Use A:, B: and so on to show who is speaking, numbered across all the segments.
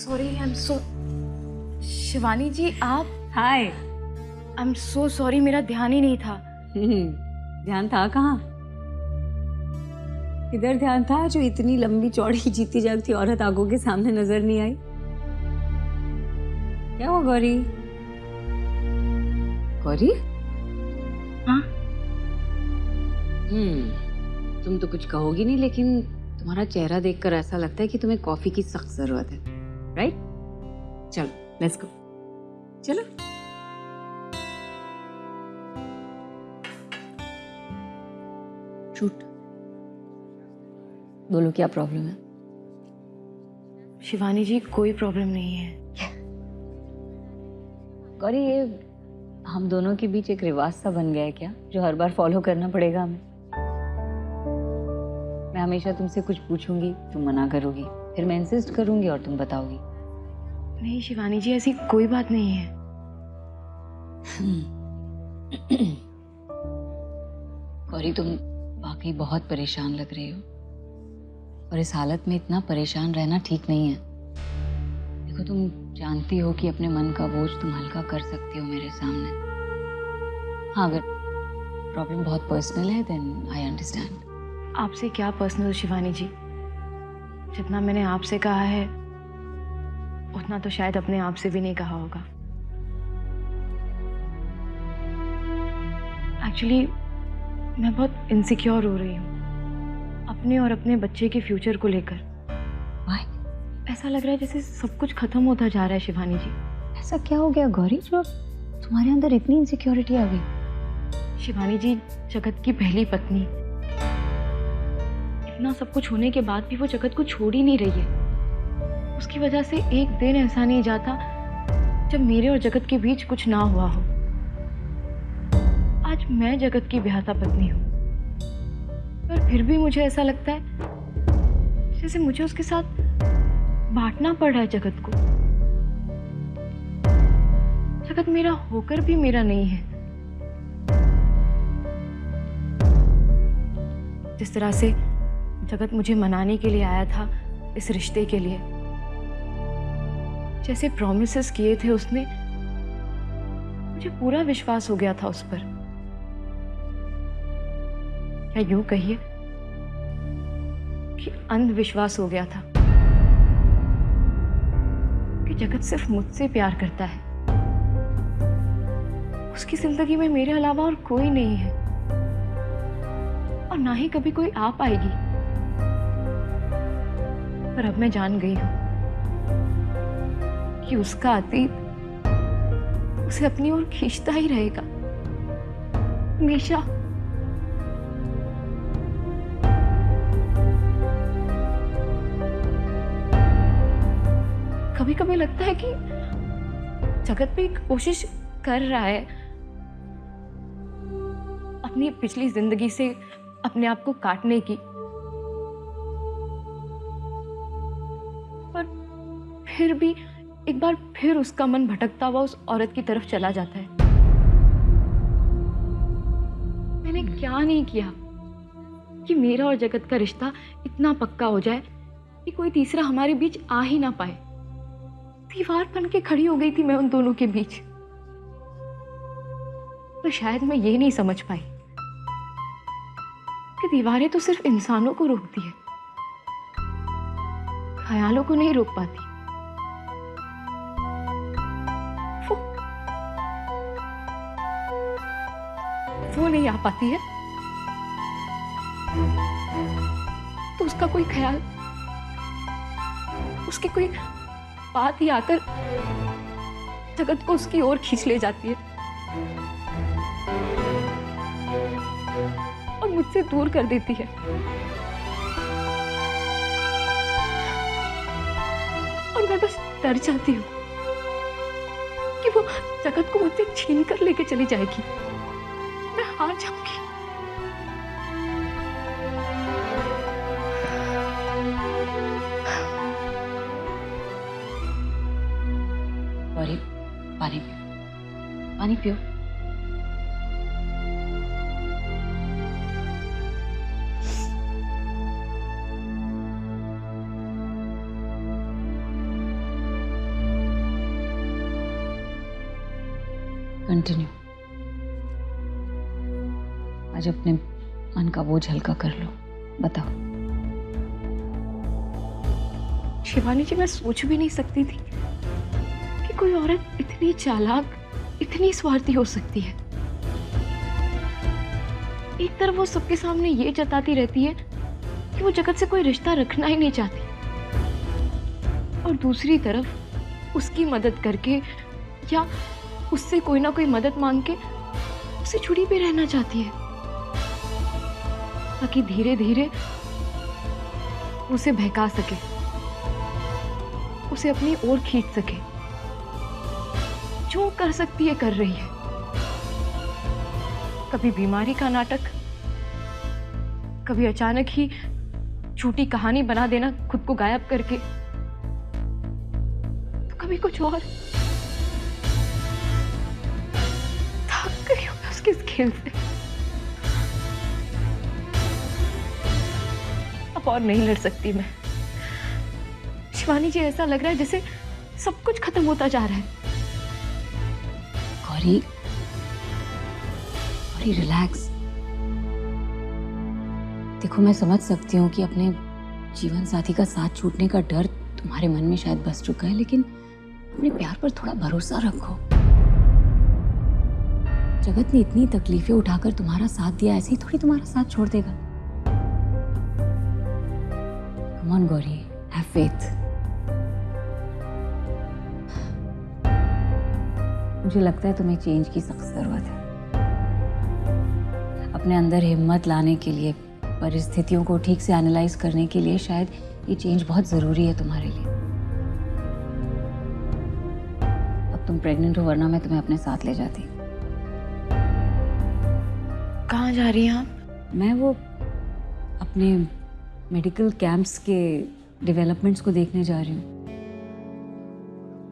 A: Sorry, I am so. Shivani ji आप?
B: Hi.
A: I am so sorry, मेरा ध्यान ही नहीं था।
B: ध्यान था कहाँ? किधर ध्यान था जो इतनी लंबी चौड़ी जीती जागती औरत आंखों के सामने नजर नहीं आई? क्या हुआ गौरी? गौरी?
A: हाँ?
B: तुम तो कुछ कहोगी नहीं, लेकिन तुम्हारा चेहरा देखकर ऐसा लगता है कि तुम्हें कॉफी की सख्त जरूरत है, राइट? चलो लेट्स गो। चलो। शूट। बोलो क्या प्रॉब्लम है?
A: शिवानी जी कोई प्रॉब्लम नहीं है।
B: गौरी, ये हम दोनों के बीच एक रिवाज सा बन गया है क्या, जो हर बार फॉलो करना पड़ेगा हमें? मैं हमेशा तुमसे कुछ पूछूंगी, तुम मना करोगी, फिर मैं इंसिस्ट करूंगी और तुम बताओगी।
A: नहीं शिवानी जी, ऐसी कोई बात नहीं है।
B: गौरी, तुम वाकई बहुत परेशान लग रही हो और इस हालत में इतना परेशान रहना ठीक नहीं है। देखो, तुम जानती हो कि अपने मन का बोझ तुम हल्का कर सकती हो मेरे सामने। हाँ, अगर प्रॉब्लम बहुत पर्सनल है देन आई अंडरस्टैंड।
A: आपसे क्या पर्सनल शिवानी जी, जितना मैंने आपसे कहा है उतना तो शायद अपने आप से भी नहीं कहा होगा। एक्चुअली मैं बहुत इनसिक्योर हो रही हूँ अपने और अपने बच्चे के फ्यूचर को लेकर। ऐसा लग रहा है जैसे सब कुछ खत्म होता जा रहा है शिवानी जी।
B: ऐसा क्या हो गया गौरी जो तुम्हारे अंदर इतनी इनसिक्योरिटी आ गई?
A: शिवानी जी, जगत की पहली पत्नी, इतना सब कुछ होने के बाद भी वो जगत को छोड़ ही नहीं रही है। उसकी वजह से एक दिन ऐसा नहीं जाता जब मेरे और जगत के बीच कुछ ना हुआ हो। आज मैं जगत की ब्याहता पत्नी हूँ, पर फिर भी मुझे ऐसा लगता है जैसे मुझे उसके साथ बांटना पड़ रहा है जगत को। जगत मेरा होकर भी मेरा नहीं है। जिस तरह से जगत मुझे मनाने के लिए आया था इस रिश्ते के लिए, जैसे प्रॉमिसेस किए थे उसने, मुझे पूरा विश्वास हो गया था उस पर। या यूं कहिए कि अंधविश्वास हो गया था कि जगत सिर्फ मुझसे प्यार करता है, उसकी जिंदगी में मेरे अलावा और कोई नहीं है और ना ही कभी कोई आ पाएगी। पर अब मैं जान गई हूं कि उसका अतीत उसे अपनी ओर खींचता ही रहेगा हमेशा। कभी कभी लगता है कि जगत भी कोशिश कर रहा है अपनी पिछली जिंदगी से अपने आप को काटने की, पर फिर भी एक बार फिर उसका मन भटकता हुआ उस औरत की तरफ चला जाता है। मैंने क्या नहीं किया कि मेरा और जगत का रिश्ता इतना पक्का हो जाए कि कोई तीसरा हमारे बीच आ ही ना पाए। दीवार बन के खड़ी हो गई थी मैं उन दोनों के बीच। तो शायद मैं ये नहीं समझ पाई कि दीवारें तो सिर्फ इंसानों को रोकती है, ख्यालों को नहीं रोक पाती। वो नहीं आ पाती है तो उसका कोई ख्याल, उसकी कोई बात ही आकर जगत को उसकी ओर खींच ले जाती है और मुझसे दूर कर देती है। और मैं बस डर जाती हूँ कि वो जगत को मुझसे छीन कर लेके चली जाएगी, मैं हार जाऊंगी।
B: गौरी, पानी पियो, पानी पियो। कंटिन्यू। आज अपने मन का बोझ हल्का कर लो। बताओ।
A: शिवानी जी, मैं सोच भी नहीं सकती थी कि कोई औरत इतनी चालाक, इतनी स्वार्थी हो सकती है। एक तरफ वो सबके सामने ये जताती रहती है कि वो जगत से कोई रिश्ता रखना ही नहीं चाहती, और दूसरी तरफ उसकी मदद करके या उससे कोई ना कोई मदद मांग के उसे जुड़ी भी रहना चाहती है, ताकि धीरे धीरे उसे बहका सके, उसे अपनी ओर खींच सके। जो कर सकती है कर रही है। कभी बीमारी का नाटक, कभी अचानक ही झूठी कहानी बना देना खुद को गायब करके, तो कभी कुछ और। थक गई हूं मैं उसके इस खेल से। अब और नहीं लड़ सकती मैं। शिवानी जी, ऐसा लग रहा है जैसे सब कुछ खत्म होता जा रहा है।
B: गौरी, गौरी रिलैक्स। देखो, मैं समझ सकती हूँ कि अपने जीवन साथी का साथ छूटने का डर तुम्हारे मन में शायद बस चुका है, लेकिन अपने प्यार पर थोड़ा भरोसा रखो। जगत ने इतनी तकलीफें उठाकर तुम्हारा साथ दिया, ऐसे ही थोड़ी तुम्हारा साथ छोड़ देगा। Come on Gauri, have faith. मुझे लगता है तुम्हें चेंज की सख्त जरूरत है। अपने अंदर हिम्मत लाने के लिए, परिस्थितियों को ठीक से एनालाइज करने के लिए शायद ये चेंज बहुत जरूरी है तुम्हारे लिए। अब तुम प्रेग्नेंट हो, वरना मैं तुम्हें अपने साथ ले जाती।
A: कहाँ जा रही हैं आप?
B: मैं वो अपने मेडिकल कैंप्स के डेवलपमेंट्स को देखने जा रही हूँ।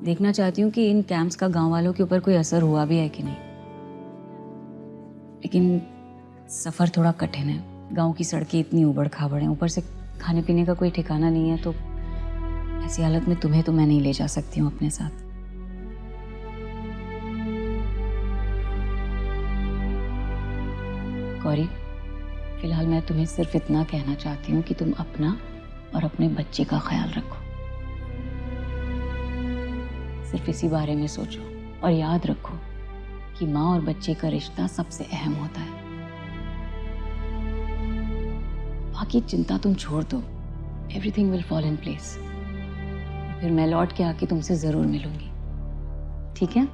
B: देखना चाहती हूँ कि इन कैंप्स का गांव वालों के ऊपर कोई असर हुआ भी है कि नहीं। लेकिन सफ़र थोड़ा कठिन है। गांव की सड़कें इतनी उबड़ खाबड़ हैं, ऊपर से खाने पीने का कोई ठिकाना नहीं है, तो ऐसी हालत में तुम्हें तो मैं नहीं ले जा सकती हूँ अपने साथ। गौरी, फिलहाल मैं तुम्हें सिर्फ इतना कहना चाहती हूँ कि तुम अपना और अपने बच्चे का ख्याल रखो। सिर्फ इसी बारे में सोचो और याद रखो कि माँ और बच्चे का रिश्ता सबसे अहम होता है। बाकी चिंता तुम छोड़ दो, everything will fall in place. फिर मैं लौट के आके तुमसे जरूर मिलूंगी, ठीक है?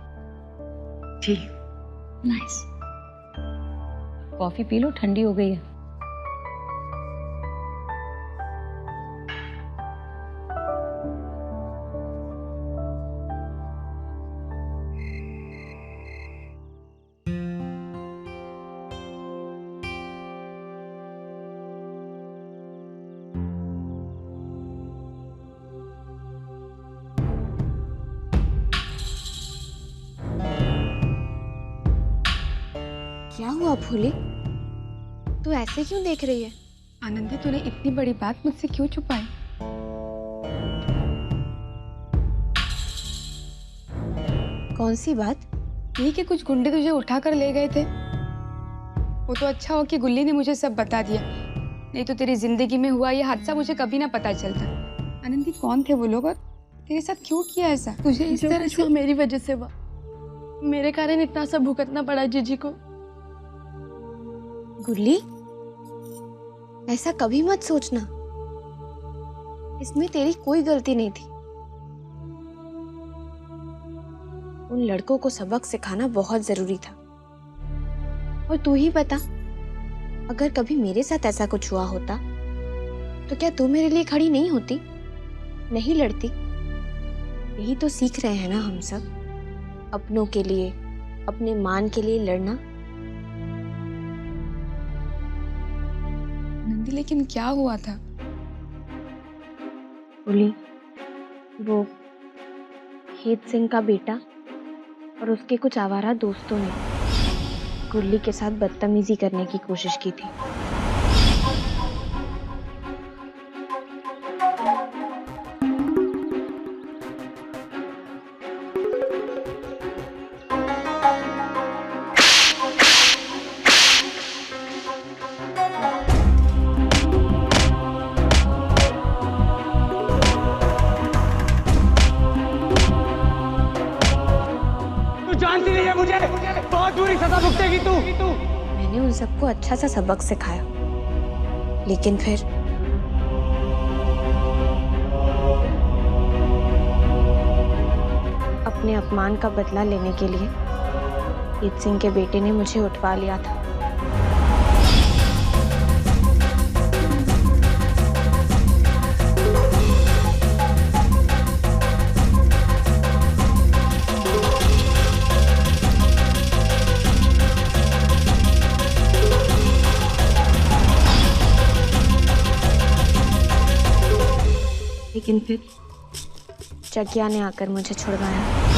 A: जी।
B: नाइस। कॉफी पी लो, ठंडी हो गई है।
C: क्या हुआ फूली? तू ऐसे क्यों देख रही है?
D: आनंदी, तूने इतनी बड़ी बात मुझसे क्यों छुपाई?
C: कौन सी बात?
D: ये कि कुछ गुंडे तुझे उठा कर ले गए थे। वो तो अच्छा हो कि गुल्ली ने मुझे सब बता दिया, नहीं तो तेरी जिंदगी में हुआ ये हादसा मुझे कभी ना पता चलता। आनंदी, कौन थे वो लोग और तेरे साथ क्यों किया ऐसा? तुझे इस तरह से
A: मेरी वजह से हुआ। मेरे कारण इतना सब भुगतना पड़ा जीजी को।
C: गुल्ली, ऐसा कभी मत सोचना। इसमें तेरी कोई गलती नहीं थी। उन लड़कों को सबक सिखाना बहुत जरूरी था। और तू ही बता, अगर कभी मेरे साथ ऐसा कुछ हुआ होता तो क्या तू मेरे लिए खड़ी नहीं होती, नहीं लड़ती? यही तो सीख रहे हैं ना हम सब, अपनों के लिए, अपने मान के लिए लड़ना।
D: आनंदी, लेकिन क्या हुआ था?
C: बोली, वो हेत सिंह का बेटा और उसके कुछ आवारा दोस्तों ने गुल्ली के साथ बदतमीजी करने की कोशिश की थी। मैंने उन सबको अच्छा सा सबक सिखाया, लेकिन फिर अपने अपमान का बदला लेने के लिए ईद सिंह के बेटे ने मुझे उठवा लिया था। लेकिन फिर जग्या ने आकर मुझे छुड़वाया।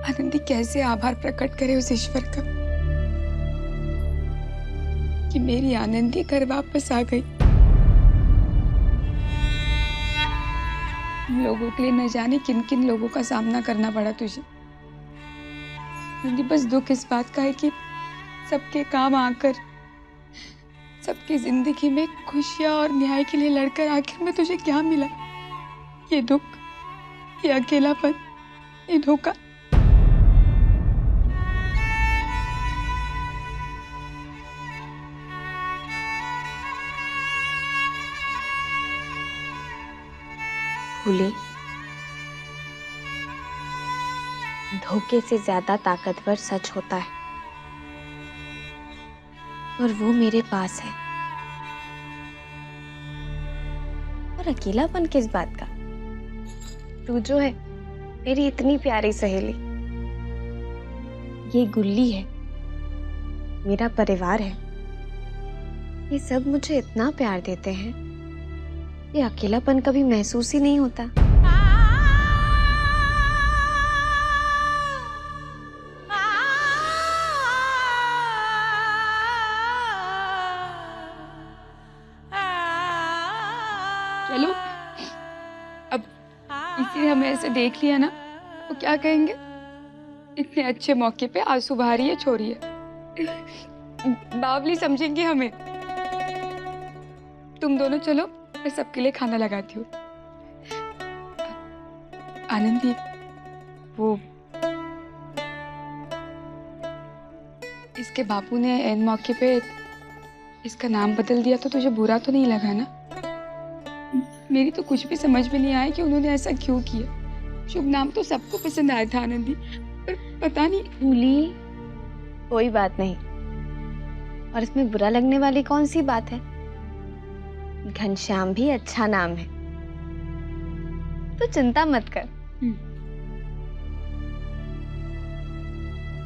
D: आनंदी कैसे आभार प्रकट करे उस ईश्वर का कि मेरी आनंदी घर वापस आ गई। हम लोगों के लिए न जाने किन किन लोगों का सामना करना पड़ा तुझे। आनंदी, बस दुख इस बात का है कि सबके काम आकर सबकी जिंदगी में खुशियां और न्याय के लिए लड़कर आखिर में तुझे क्या मिला? ये दुख, ये अकेलापन, ये धोखा।
C: भूली, धोखे से ज्यादा ताकतवर सच होता है और वो मेरे पास है। और अकेलापन किस बात का? तू जो है मेरी इतनी प्यारी सहेली, ये गुल्ली है, मेरा परिवार है, ये सब मुझे इतना प्यार देते हैं, ये अकेलापन कभी महसूस ही नहीं होता।
D: चलो, अब इसी हमें ऐसे देख लिया ना तो क्या कहेंगे? इतने अच्छे मौके पे आंसू बहा रही है छोरी है, बावली समझेंगे हमें। तुम दोनों चलो, मैं सबके लिए खाना लगाती हूँ। आनंदी, वो इसके बापू ने एन मौके पे इसका नाम बदल दिया तो तुझे बुरा तो नहीं लगा ना? मेरी तो कुछ भी समझ में नहीं आया कि उन्होंने ऐसा क्यों किया। शुभ नाम तो सबको पसंद आया था आनंदी, पर पता नहीं।
C: भूली, कोई बात नहीं, और इसमें बुरा लगने वाली कौन सी बात है? घनश्याम भी अच्छा नाम है, तो चिंता मत कर।